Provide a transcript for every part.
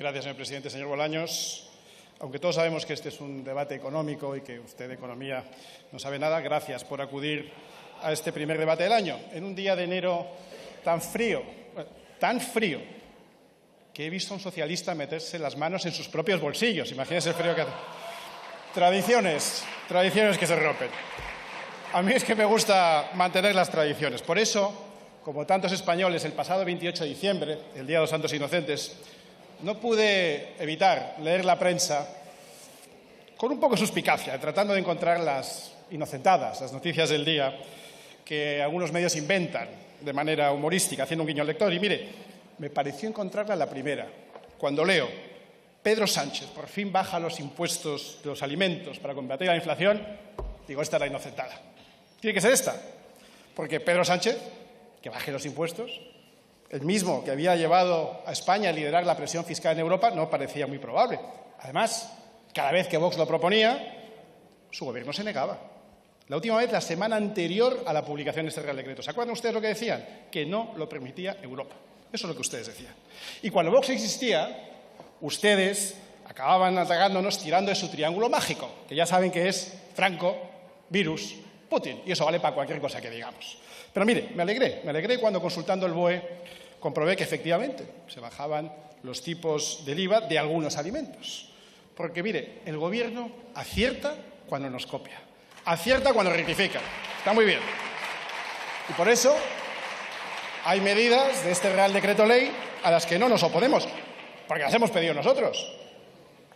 Gracias, señor presidente. Señor Bolaños, aunque todos sabemos que este es un debate económico y que usted de economía no sabe nada, gracias por acudir a este primer debate del año, en un día de enero tan frío, que he visto a un socialista meterse las manos en sus propios bolsillos. Imagínense el frío que hace. Tradiciones que se rompen. A mí es que me gusta mantener las tradiciones. Por eso, como tantos españoles, el pasado 28 de diciembre, el Día de los Santos Inocentes, no pude evitar leer la prensa con un poco de suspicacia, tratando de encontrar las inocentadas, las noticias del día que algunos medios inventan de manera humorística, haciendo un guiño al lector. Y mire, me pareció encontrarla la primera, cuando leo: Pedro Sánchez por fin baja los impuestos de los alimentos para combatir la inflación. Digo, esta es la inocentada. Tiene que ser esta, porque Pedro Sánchez, que baje los impuestos, el mismo que había llevado a España a liderar la presión fiscal en Europa, no parecía muy probable. Además, cada vez que Vox lo proponía, su gobierno se negaba. La última vez, la semana anterior a la publicación de este Real Decreto. ¿Se acuerdan ustedes lo que decían? Que no lo permitía Europa. Eso es lo que ustedes decían. Y cuando Vox existía, ustedes acababan atacándonos tirando de su triángulo mágico, que ya saben que es Franco, virus, Putin. Y eso vale para cualquier cosa que digamos. Pero mire, me alegré cuando, consultando el BOE, comprobé que efectivamente se bajaban los tipos del IVA de algunos alimentos. Porque, mire, el Gobierno acierta cuando nos copia, acierta cuando rectifica. Está muy bien. Y por eso hay medidas de este Real Decreto Ley a las que no nos oponemos, porque las hemos pedido nosotros.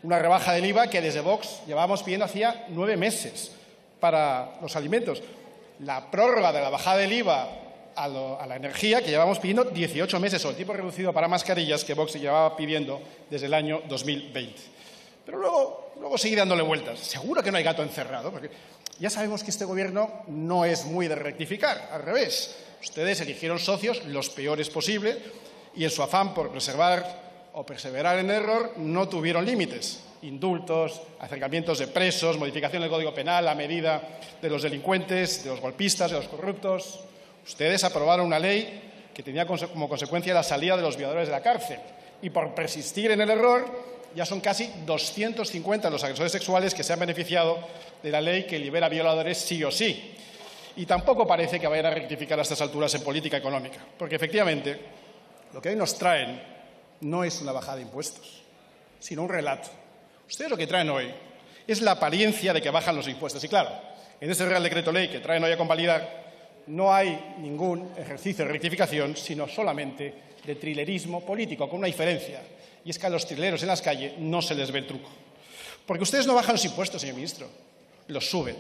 Una rebaja del IVA que desde Vox llevábamos pidiendo hacía 9 meses para los alimentos. La prórroga de la bajada del IVA a la energía, que llevamos pidiendo 18 meses, o el tipo reducido para mascarillas, que Vox llevaba pidiendo desde el año 2020. Pero luego seguí dándole vueltas. Seguro que no hay gato encerrado, porque ya sabemos que este Gobierno no es muy de rectificar, al revés. Ustedes eligieron socios los peores posibles y en su afán por preservar o perseverar en el error no tuvieron límites. Indultos, acercamientos de presos, modificación del Código Penal a medida de los delincuentes, de los golpistas, de los corruptos. Ustedes aprobaron una ley que tenía como consecuencia la salida de los violadores de la cárcel. Y por persistir en el error, ya son casi 250 los agresores sexuales que se han beneficiado de la ley que libera violadores sí o sí. Y tampoco parece que vayan a rectificar a estas alturas en política económica, porque efectivamente lo que hoy nos traen no es una bajada de impuestos, sino un relato. Ustedes lo que traen hoy es la apariencia de que bajan los impuestos. Y claro, en este Real Decreto Ley que traen hoy a convalidar no hay ningún ejercicio de rectificación, sino solamente de trilerismo político, con una diferencia. Y es que a los trileros en las calles no se les ve el truco. Porque ustedes no bajan los impuestos, señor ministro, los suben.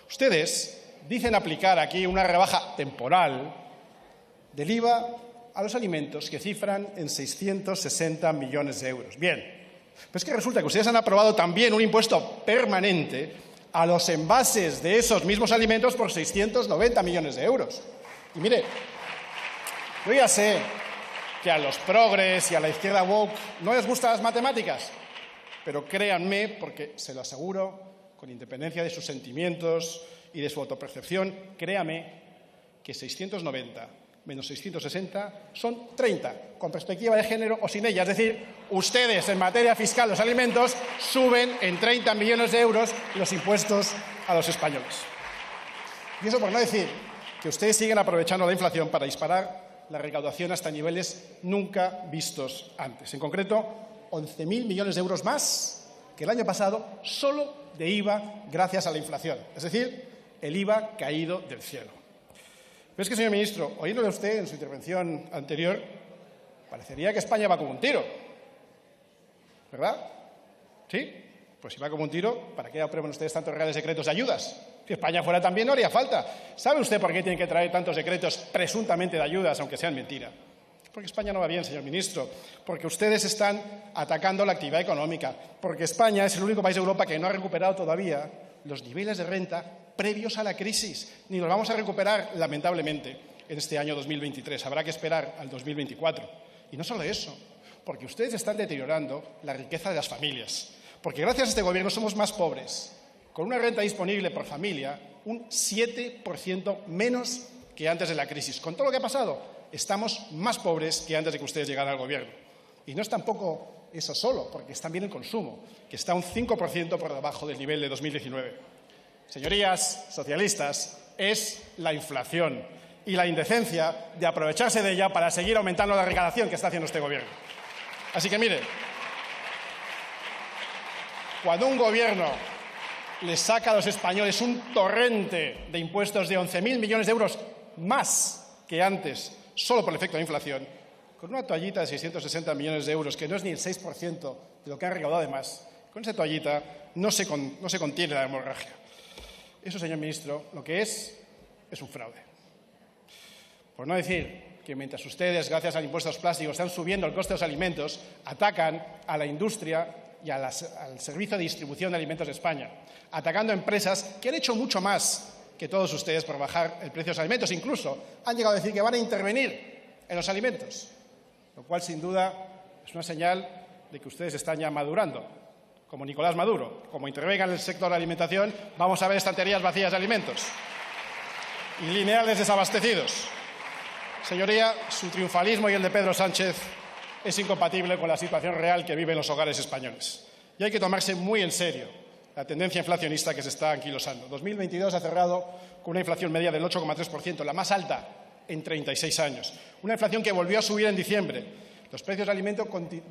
Ustedes dicen aplicar aquí una rebaja temporal del IVA a los alimentos que cifran en 660 millones de euros. Bien. Pero es que resulta que ustedes han aprobado también un impuesto permanente a los envases de esos mismos alimentos por 690 millones de euros. Y mire, yo ya sé que a los progres y a la izquierda woke no les gustan las matemáticas, pero créanme, porque se lo aseguro, con independencia de sus sentimientos y de su autopercepción, créame que 690 menos 660 son 30, con perspectiva de género o sin ella. Es decir, ustedes en materia fiscal, los alimentos, suben en 30 millones de euros los impuestos a los españoles. Y eso por no decir que ustedes siguen aprovechando la inflación para disparar la recaudación hasta niveles nunca vistos antes. En concreto, 11.000 millones de euros más que el año pasado solo de IVA gracias a la inflación. Es decir, el IVA caído del cielo. Pero es que, señor ministro, oyéndole a usted en su intervención anterior, parecería que España va como un tiro. ¿Verdad? ¿Sí? Pues si va como un tiro, ¿para qué aprueban ustedes tantos reales decretos de ayudas? Si España fuera también no haría falta. ¿Sabe usted por qué tienen que traer tantos decretos presuntamente de ayudas, aunque sean mentira? Porque España no va bien, señor ministro. Porque ustedes están atacando la actividad económica. Porque España es el único país de Europa que no ha recuperado todavía los niveles de renta previos a la crisis. Ni los vamos a recuperar, lamentablemente, en este año 2023. Habrá que esperar al 2024. Y no solo eso, porque ustedes están deteriorando la riqueza de las familias. Porque gracias a este Gobierno somos más pobres, con una renta disponible por familia un 7% menos que antes de la crisis. Con todo lo que ha pasado, estamos más pobres que antes de que ustedes llegaran al Gobierno. Y no es tampoco eso solo, porque es también el consumo, que está un 5% por debajo del nivel de 2019. Señorías socialistas, es la inflación y la indecencia de aprovecharse de ella para seguir aumentando la recaudación que está haciendo este Gobierno. Así que, mire, cuando un Gobierno les saca a los españoles un torrente de impuestos de 11.000 millones de euros más que antes, solo por el efecto de inflación, con una toallita de 660 millones de euros, que no es ni el 6% de lo que han recaudado de más, con esa toallita no se contiene la hemorragia. Eso, señor ministro, lo que es un fraude. Por no decir que mientras ustedes, gracias al impuesto a los plásticos, están subiendo el coste de los alimentos, atacan a la industria y al servicio de distribución de alimentos de España, atacando a empresas que han hecho mucho más que todos ustedes por bajar el precio de los alimentos. Incluso han llegado a decir que van a intervenir en los alimentos, lo cual, sin duda, es una señal de que ustedes están ya madurando, como Nicolás Maduro. Como intervenga en el sector de la alimentación, vamos a ver estanterías vacías de alimentos y lineales desabastecidos. Señoría, su triunfalismo y el de Pedro Sánchez es incompatible con la situación real que viven los hogares españoles. Y hay que tomarse muy en serio la tendencia inflacionista que se está anquilosando. 2022 ha cerrado con una inflación media del 8,3%, la más alta en 36 años. Una inflación que volvió a subir en diciembre. Los precios de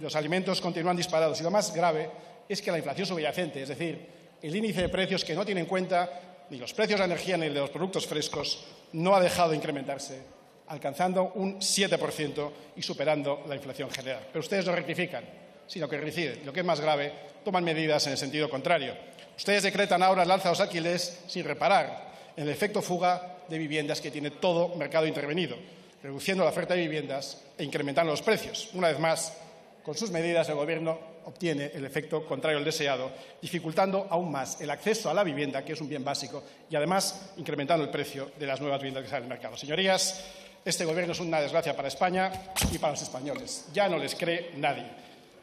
los alimentos continúan disparados y lo más grave es que la inflación subyacente, es decir, el índice de precios que no tiene en cuenta ni los precios de la energía ni el de los productos frescos, no ha dejado de incrementarse, alcanzando un 7% y superando la inflación general. Pero ustedes no rectifican, sino que reinciden. Lo que es más grave, toman medidas en el sentido contrario. Ustedes decretan ahora el alza de los alquileres sin reparar en el efecto fuga de viviendas que tiene todo mercado intervenido, reduciendo la oferta de viviendas e incrementando los precios. Una vez más, con sus medidas, el Gobierno obtiene el efecto contrario al deseado, dificultando aún más el acceso a la vivienda, que es un bien básico, y además incrementando el precio de las nuevas viviendas que salen al mercado. Señorías, este Gobierno es una desgracia para España y para los españoles. Ya no les cree nadie.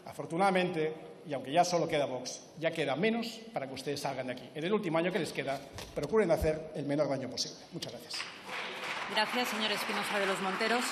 Afortunadamente, y aunque ya solo queda Vox, ya queda menos para que ustedes salgan de aquí. En el último año que les queda, procuren hacer el menor daño posible. Muchas gracias. Gracias, señor Espinosa de los Monteros.